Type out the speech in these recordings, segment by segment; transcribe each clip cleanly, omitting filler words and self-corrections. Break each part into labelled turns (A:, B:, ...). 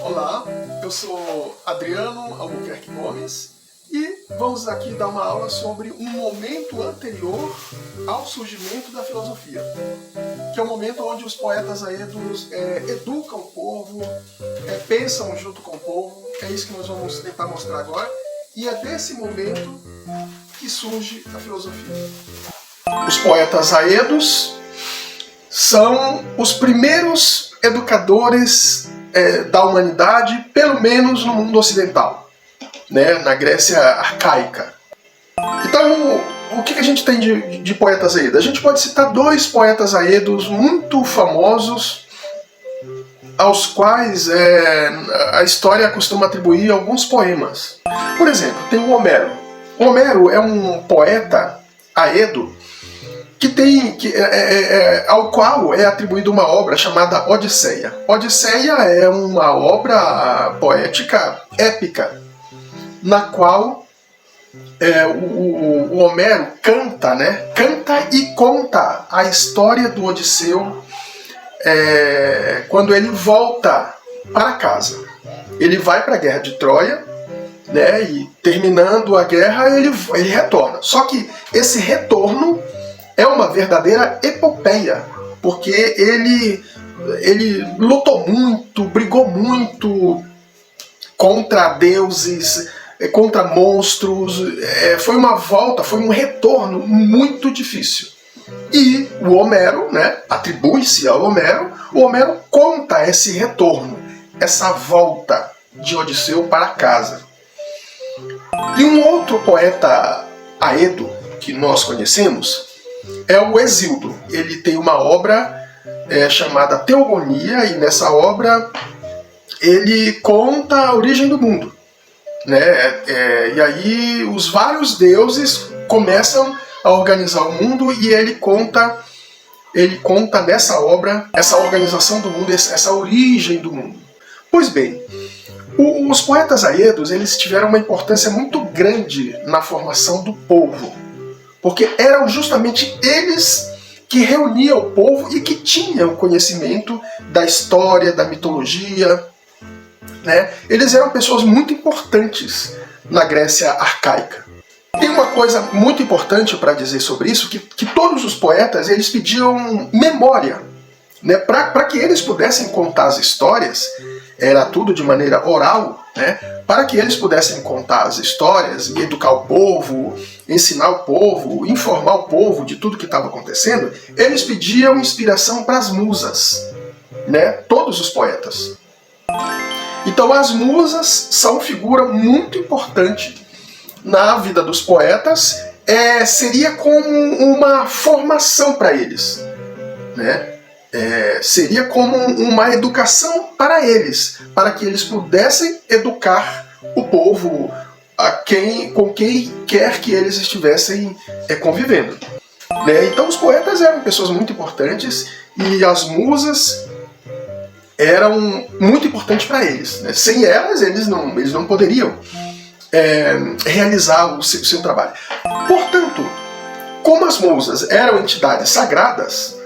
A: Olá, eu sou Adriano Albuquerque Gomes e vamos aqui dar uma aula sobre um momento anterior ao surgimento da filosofia, que é o momento onde os poetas aedos educam o povo, pensam junto com o povo. É isso que nós vamos tentar mostrar agora, e é desse momento que surge a filosofia. Os poetas aedos são os primeiros educadores da humanidade, pelo menos no mundo ocidental, né, na Grécia arcaica. Então, o que a gente tem de poetas aedos? A gente pode citar dois poetas aedos muito famosos, aos quais a história costuma atribuir alguns poemas. Por exemplo, tem o Homero. O Homero é um poeta aedo ao qual é atribuída uma obra chamada Odisseia. Odisseia é uma obra poética épica, na qual o Homero canta e conta a história do Odisseu quando ele volta para casa. Ele vai para a guerra de Troia, né, e terminando a guerra ele retorna. Só que esse retorno é uma verdadeira epopeia, porque ele lutou muito, brigou muito contra deuses, contra monstros. Foi uma volta, foi um retorno muito difícil. E o Homero, né, atribui-se ao Homero, o Homero conta esse retorno, essa volta de Odisseu para casa. E um outro poeta aedo que nós conhecemos é o Hesíodo. Ele tem uma obra chamada Teogonia, e nessa obra ele conta a origem do mundo, né? E aí os vários deuses começam a organizar o mundo, e ele conta nessa obra essa organização do mundo, essa origem do mundo. Pois bem, os poetas aedos, eles tiveram uma importância muito grande na formação do povo, porque eram justamente eles que reuniam o povo e que tinham conhecimento da história, da mitologia, né? Eles eram pessoas muito importantes na Grécia arcaica. Tem uma coisa muito importante para dizer sobre isso, que todos os poetas eles pediam memória, né? Para que eles pudessem contar as histórias. Era tudo de maneira oral, né? Para que eles pudessem contar as histórias e educar o povo, ensinar o povo, informar o povo de tudo que estava acontecendo, eles pediam inspiração para as musas, né? Todos os poetas. Então as musas são figura muito importante na vida dos poetas. Seria como uma formação para eles, né? Seria como uma educação para eles, para que eles pudessem educar o povo com quem quer que eles estivessem convivendo, né? Então os poetas eram pessoas muito importantes, e as musas eram muito importantes para eles, né? Sem elas, eles não poderiam realizar o seu trabalho. Portanto, como as musas eram entidades sagradas,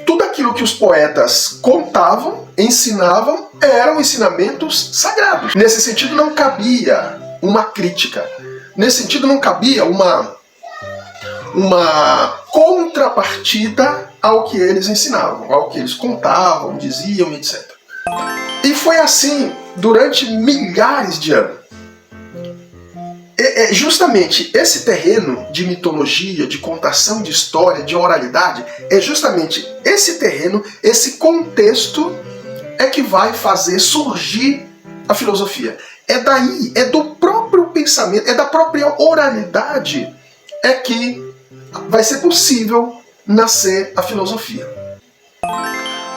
A: tudo aquilo que os poetas contavam, ensinavam, eram ensinamentos sagrados. Nesse sentido não cabia uma crítica, nesse sentido não cabia uma contrapartida ao que eles ensinavam, ao que eles contavam, diziam, etc. E foi assim durante milhares de anos. Justamente esse terreno de mitologia, de contação de história, de oralidade, é justamente esse terreno, esse contexto que vai fazer surgir a filosofia. É do próprio pensamento, é da própria oralidade que vai ser possível nascer a filosofia.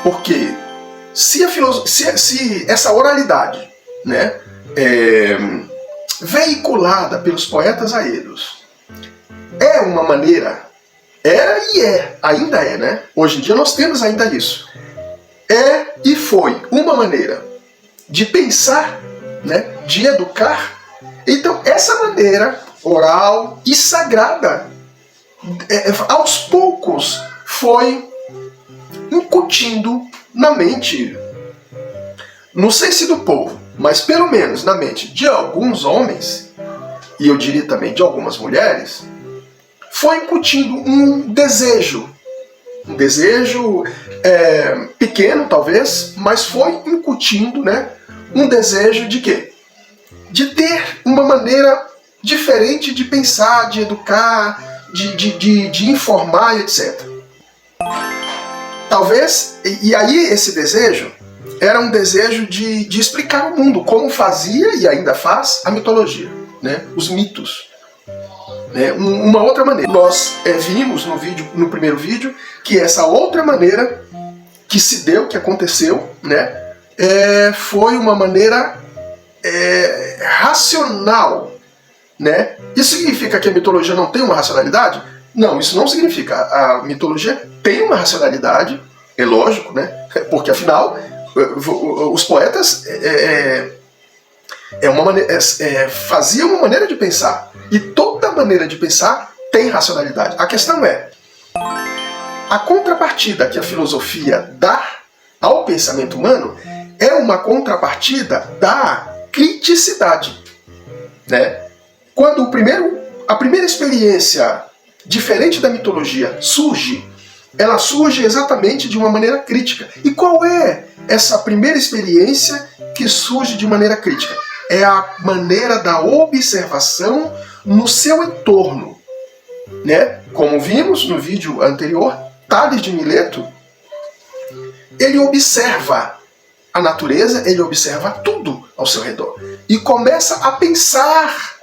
A: Porque se essa oralidade, né, veiculada pelos poetas aedos é uma maneira, ainda é, né? Hoje em dia nós temos ainda isso. E foi uma maneira de pensar, né, de educar. Então essa maneira oral e sagrada, aos poucos foi incutindo na mente não sei se do povo, mas pelo menos na mente de alguns homens, e eu diria também de algumas mulheres, foi incutindo um desejo pequeno talvez, mas foi incutindo, né, um desejo de quê? De ter uma maneira diferente de pensar, de educar, de informar, etc. Talvez, e aí esse desejo era um desejo de explicar ao mundo como fazia e ainda faz a mitologia, né? Os mitos. Né? Uma outra maneira. Nós vimos no primeiro vídeo que essa outra maneira que se deu, que aconteceu, né? Foi uma maneira racional. Né? Isso significa que a mitologia não tem uma racionalidade? Não, isso não significa. A mitologia tem uma racionalidade, é lógico, né? Porque afinal os poetas faziam uma maneira de pensar, e toda maneira de pensar tem racionalidade. A questão é a contrapartida que a filosofia dá ao pensamento humano é uma contrapartida da criticidade, né? Quando a primeira experiência diferente da mitologia surge, ela surge exatamente de uma maneira crítica. E qual é essa primeira experiência que surge de maneira crítica? É a maneira da observação no seu entorno, né? Como vimos no vídeo anterior, Tales de Mileto, ele observa a natureza, ele observa tudo ao seu redor e começa a pensar